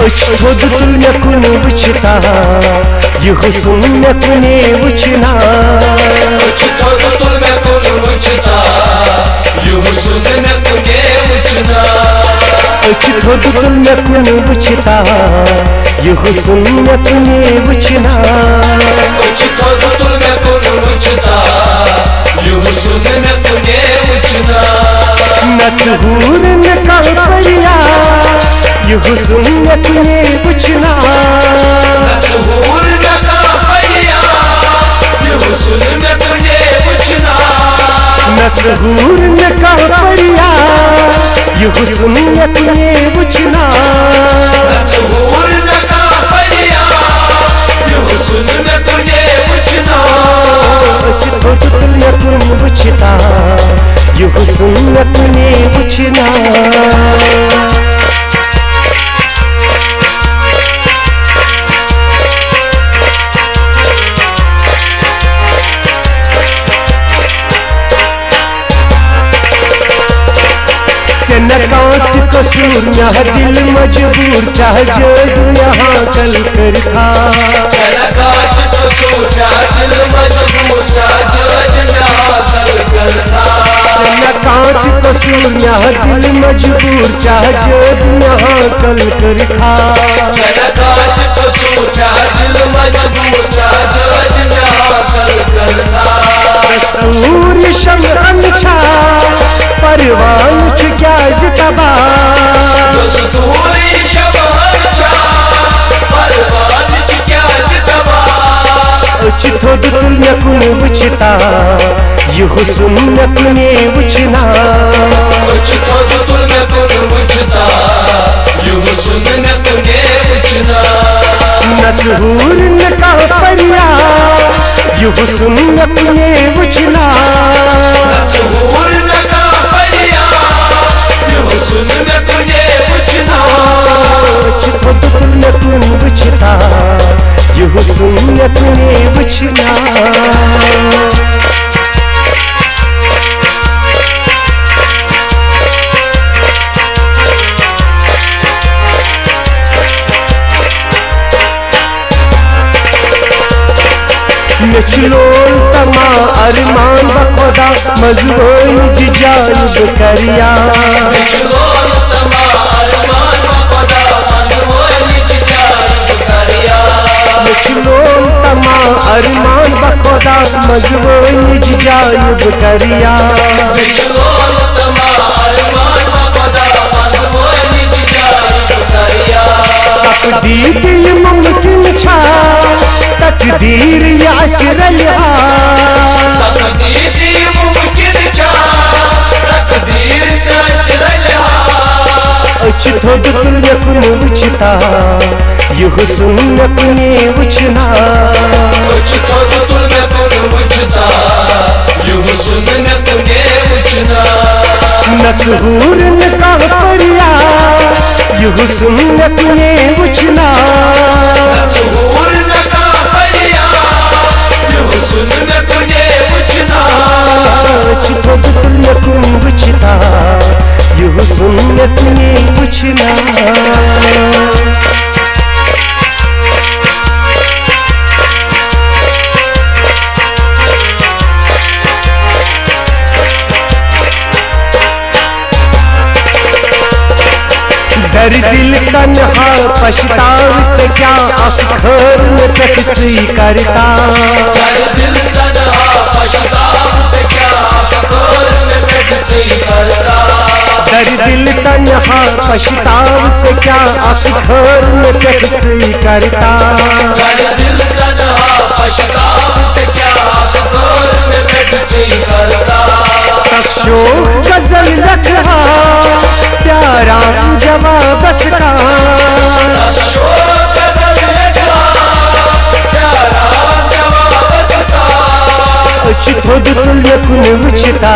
अच थोद तुल मे कुन वुचता यह हुस्न मे कुने वुचना अच थोद तुल मे कुन वुचता यह हुस्न मे कुने वुचना अच थोद तुल मे कुन वुचता यह हुस्न मे कुने वुचना अच थोद तुल मे कुन वुचता यह हुस्न मे कुने वुचना नच हूर न का परिया यह हुस्न मे कुने वुचना नच हूर न का परिया यह हुस्न मे कुने वुचना नच हूर न का परिया यह हुस्न मे कुने वुचना नच हूर न का परिया यह हुस्न मे कुने वुचना अच थोद तुल मे कुन वुचता यह हुस्न मे कुने वुचना नकात कसूर में दिल मजबूर चाह जो यहाँ कल कर था नकात कसूर में दिल मजबूर चाह जो यहाँ कल कर था नकात कसूर में दिल मजबूर चाह जो यहाँ कल कर था नकात कसूर में दिल मजबूर चाह जो यहाँ कल कर था कसूर शमअन छा परवान क्या जितबा दस्तूरी शमअन छा परवान क्या जितबा अच थोद तुल मे कुन वुचता यह हुस्न मे कुने वुचना अच थोद तुल मे कुन वुचता यह हुस्न मे कुने वुचना नच हूर न का परिया यह हुस्न मे कुने वुचना नच हूर न का परिया यह हुस्न मे कुने वुचना अच थोद तुल मे कुन वुचता यह हुस्न मे कुने वुचना नचलोल तमा अरमान बखुदा मजबूर जिजान करिया नचलोल तमा अरमान बखुदा मजबूर जिजान करिया नचलोल तमा अरमान बखुदा मजबूर जिजान करिया नचलोल तमा अरमान बखुदा मजबूर जिजान करिया तकदीर मुमकिन छा तकदीर याशरलिया तकदीर मुमकिन छा तकदीर याशरलिया अच थोद तुल मे कुन वुचता यह हुस्न मे कुने वुचना अच थोद तुल मे कुन वुचता यह हुस्न मे कुने वुचना नच हूर न का परिया यह हुस्न मे कुने वुचना नच हूर न का परिया यह हुस्न मे कुने वुचना अच थोद तुल मे कुन वुचता यह हुस्न मे कुने वुचना दर दिल तन्हा पछताव से क्या अखर में टकची करता दर दिल तन्हा पछताव से क्या अखर में टकची करता दर दिल तन्हा पछताव से क्या अखर में टकची करता दर दिल तन्हा पछताव से क्या अखर में टकची करता शोक गजल रखा प्यारा जवाब का शोक गजल रखा प्यारा जवाब का अच थोद तुल मे कुन वुचता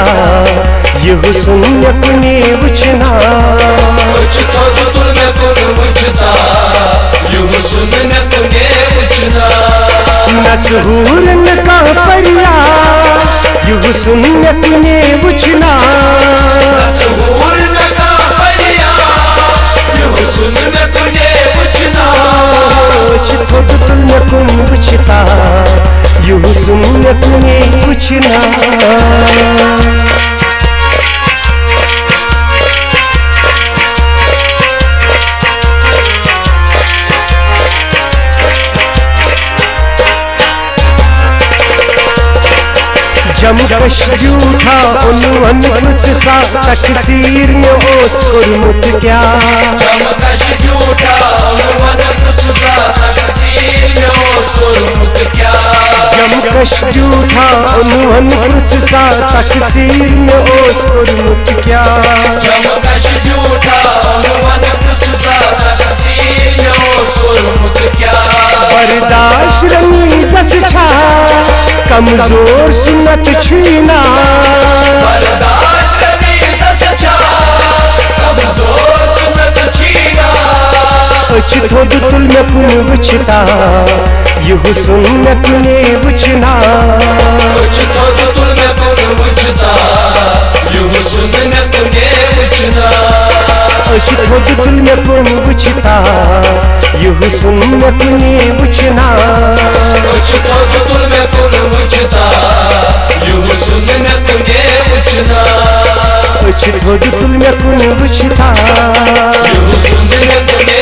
यह हुस्न मे कुने वुचना अच थोद तुल मे कुन वुचता यह हुस्न मे कुने वुचना नच हूर न का परिया यह हुस्न मे कुने वुचना नच हूर न का परिया यह हुस्न मे कुने वुचना वुचना जम कश जूठा उन्वन कुछ सा तकसीर में ओस कुर्मुत क्या जम कश जूठा उन्वन कुछ सा तकसीर में ओस कुर्मुत क्या जम कश जूठा उन्वन कुछ सा तकसीर में ओस कुर्मुत क्या जम कश जूठा उन्वन कुछ सा तकसीर में ओस कुर्मुत क्या बर्दाश्त रंगीज़स छा कमजोर सुन्नत छीना बर्दाश्त रंगीज़स छा कमजोर सुन्नत छीना अच थोद तुल में कुन वुचता ये हुस्न में कुने वुचना अच थोद तुल में कुन वुचता ये हुस्न में कुने वुचना अच थोद तुल में कुन वुचता ये हुस्न में कुने वुचना अच थोद तुल में कुन वुचता ये हुस्न में कुने वुचना अच थोद तुल में कुन वुचता ये हुस्न में कुने